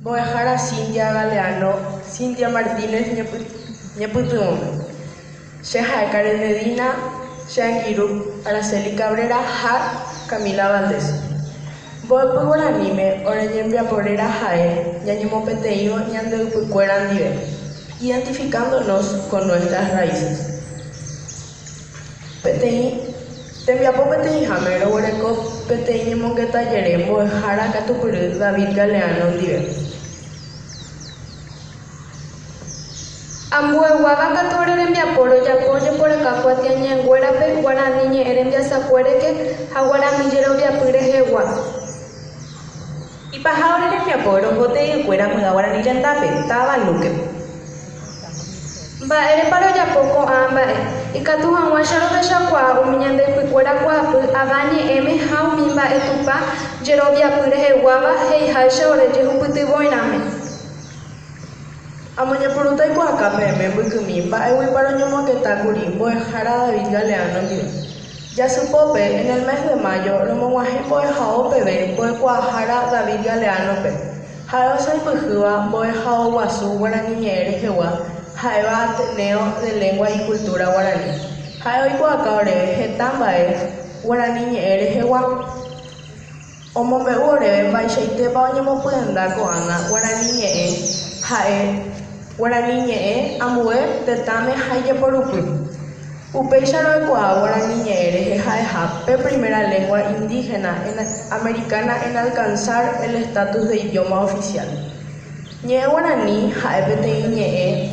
Boejara Cintia Galeano, Cintia Martínez Ñeputumome, Sheha Karen Medina, Shean Girup, Araceli Cabrera, Camila Valdés. Boepugur anime, Oreñembia Porera Jae, Ñañimopeteio, Ñandeupucueran Dive, identificándonos con nuestras raíces. Petei, Tembiapo Petei Jamero, Oreco, Petei Ñemongueta Yerembo, Jara Catupuru, David Galeano, Dive. Ambuehuaga Catora Erembia Poro, Yapoye por acá, Cuatiaña en Guarape, Guaraniñe Erembia Sacuereque, Jaguaramillero Viapure Jegua. Y Pajahora Erembia Poro, Bote y Cuera, Mudaguaranilla en Tape, Tabaluque. Va Ereparo Yapoco, Amba, y Catuja Guacharo de Chacua, Umiñande Picuera Guapu, Abañe M. Jaumimba Etupa, Jerovia Pure Jeguaba, Heijasha Ore Jehuputiboiname. Amoña Puruta y Guacape, Bucumimba, Eguiparo Ñomoqueta Curimbo, Jara David Galeano, Ya su pope, en el mes de mayo, Romoguaje Boejao Pebe, Boecuajara David Galeano Pe, Jaro Saipujua, Boejao Guazú, Guaraniñere Jehuá, Jaeva Ateneo de Lengua y Cultura Guaraní, Jaeo y Guacaore, Getambae, Guaraniñere Jehuá, Omombe Urebe, Baixaitepa, Ñomopuenda, Coana, Guaraniñe, Jae, Guaraniñe, Amue, Tetame, Jaye Porupu. Upeixaro Ecuador, Guaraniñe, Jaejape, primera lengua indígena americana en alcanzar el estatus de idioma oficial. Ñe Guaraní, Jaepeteiñe,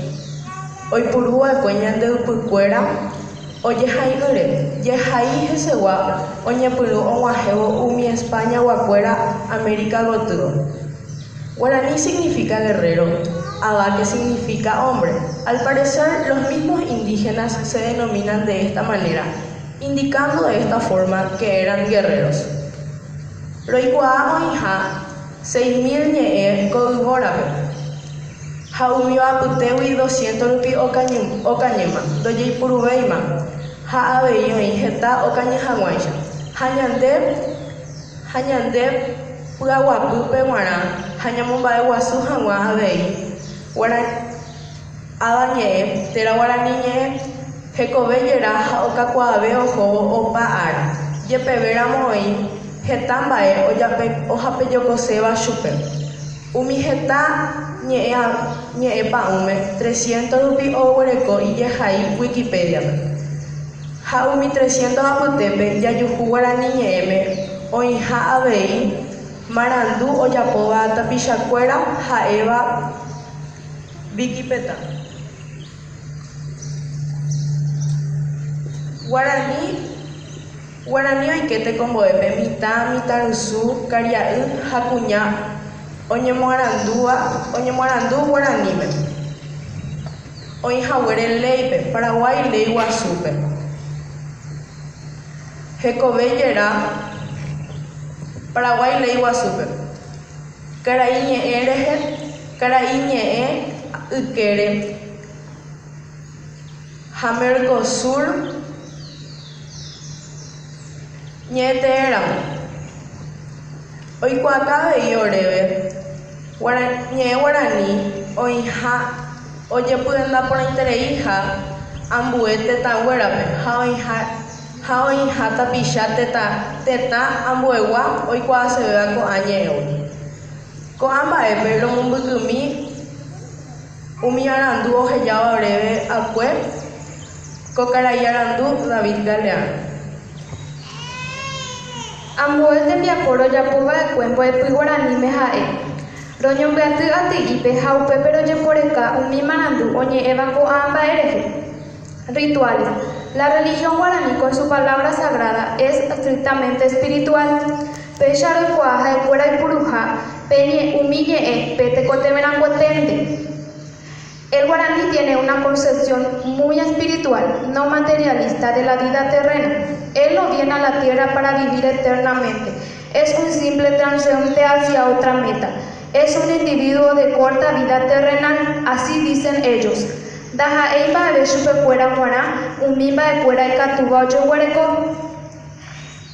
Oipurúa, Cueñan de Upucuera, Oye Jaigore, Yehai Jesegua, Oñepurú, Oguajevo, Umi, España, Guacuera, América Gotugo. Guaraní significa guerrero, Aga, que significa hombre. Al parecer, los mismos indígenas se denominan de esta manera, indicando de esta forma que eran guerreros. Roigua oija, 6.000 ñee Codugorabe, Jaumioa Putewi 200 rupi Ocañema, Doyei Purubeima, Jaabeio Ingeta Ocañejaguaisha, Jañandeb, Pugaguapu Peguara, Jañamumbae Guasu Jangua Abei. Adañe, Tera Guaraniñe, Jecobellera, Ocacuabe, Ojo, Opa Ara, Yepevera Moi, Getambae, Ojapeyocoseba Chupe, Umijeta, Ñeepa Ume, 300 rupi Oguereco y Yejai, Wikipedia. Jaumi 300 Apotepe, Yayuju Guaraniñe, Oija Abei, Marandú, Oyapoba, Tapichacuera, Jaeva, Wikipeta. Guaraní Oikete con Boepe, Mitá, Mitaruzú, Cariaú, Jacuñá, Oñemoarandú, Guaranime. Oinjahuere Leipe, Paraguay, Ley Guasupe. Jecobellera, Paraguay, Ley Guasupe. Caraíñe Ereje, Caraíñe Ukere, Jamercosur, Ñetera, Oicuacabe y Orebe, Ñe Guaraní, Oija, Oye Pudenda por Intereija, Ambuete Tahuerape, Jaoija Tapicha Teta, Ambuegua, Oicua se vea con Añeo. Coamba Ebero Mumbucumi, Umiarandú Ojellaba Breve Acue, Cocarayarandú David Galeano. Ambuete Viaporo Yapuba de Cuembo de Puiguaranime Jae. Roño Beatu Atiipe Jaupe pero Yeporeca, Umimarandú, Oñe Evanco Amba Ereje. Rituales. La religión guaraní con su palabra sagrada es estrictamente espiritual. Pecharo Cuaja, Cuera y Puruja, Peñe Humille, Pete Cotemeranguatente. El guaraní tiene una concepción muy espiritual, no materialista de la vida terrena. Él no viene a la tierra para vivir eternamente. Es un simple transeúnte hacia otra meta. Es un individuo de corta vida terrenal, así dicen ellos. Daja Eiba de Chupecuera Guará, Umimba de Cuera y Catuba Ochoguareco.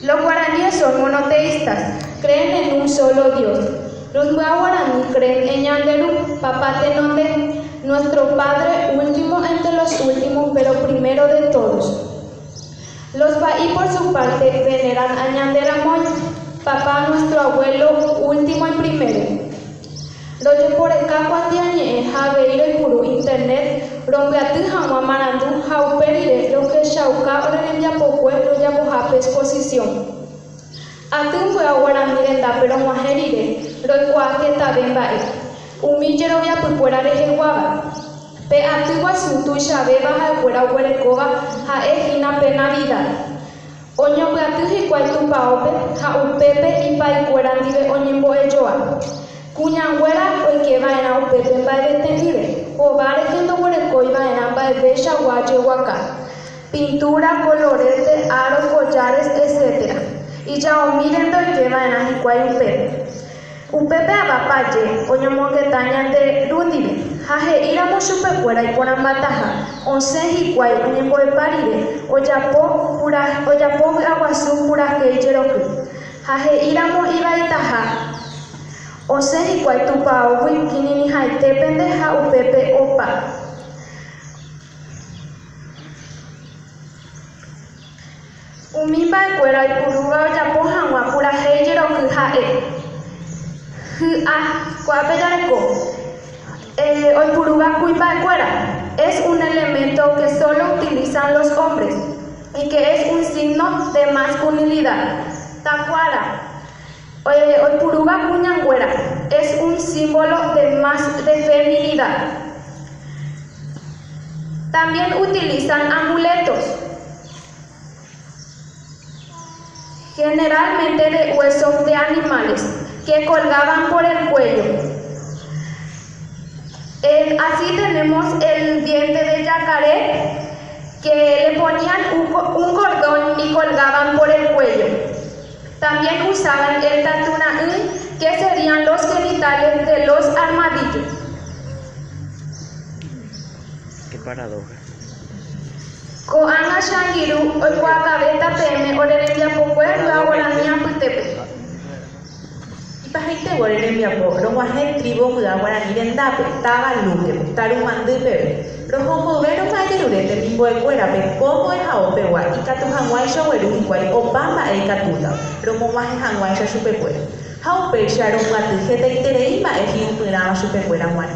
Los guaraníes son monoteístas, creen en un solo Dios. Los guaraní creen en Ñanderu, papá Tenonde, nuestro padre último entre los últimos, pero primero de todos. Los Baí por su parte veneran a Ñanderamoy, papá nuestro abuelo último y primero. Roye por acá cuantiañe javeiro y puro internet, rompeatu jamua marandu jauperire lo que shauka orenia pocue lo yabojape exposición. Atu fue a guaramirenda pero muajerire, roicua que taben bae. Humillero ya pupuera rejeguaba. Pe atu guasuntu shabe baja fuera huerecoba ja ejina penalidad. Oño peatu jicuaitu paope, ja upepe y paicuerandive oñembo elloa. Cuñanguera hoy que va en a upepe en bae detenive. O vare kendo huereco iba en amba de becha guache huaca. Pintura, colorete, aros, collares, etc. Y ya o miren doy que va en a jicuay upepe. Upepe abapaye, oñomo que tañan de rundive. Jaje iramos chupe fuera y poran bataja. Once jicuay, oñembo de parire. Oyapo aguazú pura que yeroku. Jaje iramos iba y taja. Once jicuay tupao wikini ni jaite pendeja upepe opa. Umimba de cuera y puruga oyapo jangua pura que yeroku jae. Hoy puruga cuipa de cuera es un elemento que solo utilizan los hombres y que es un signo de masculinidad. Tacuara. Hoy puruga cuñanguera es un símbolo de feminidad. También utilizan amuletos, generalmente de huesos de animales, que colgaban por el cuello. Así tenemos el diente de yacaré, que le ponían un cordón y colgaban por el cuello. También usaban el tatunaí, que serían los genitales de los armadillos. Qué paradoja. Koanga shangiru, hoy guacabeta pm, orerelia popuela, guaranía putepe. Pajaite guarene miapo, romaje tribo muda guaraní rendape, taga luque, tarumandu bebe. Rojomo vero mayerurete limbo de cuera, pe como es jaope gua, y catu hanguay shaweru y guay, opamba e catuta, romo maje hanguay sha chupecuera. Jaope sharon matu jete itereima e hiu purama chupecuera guan.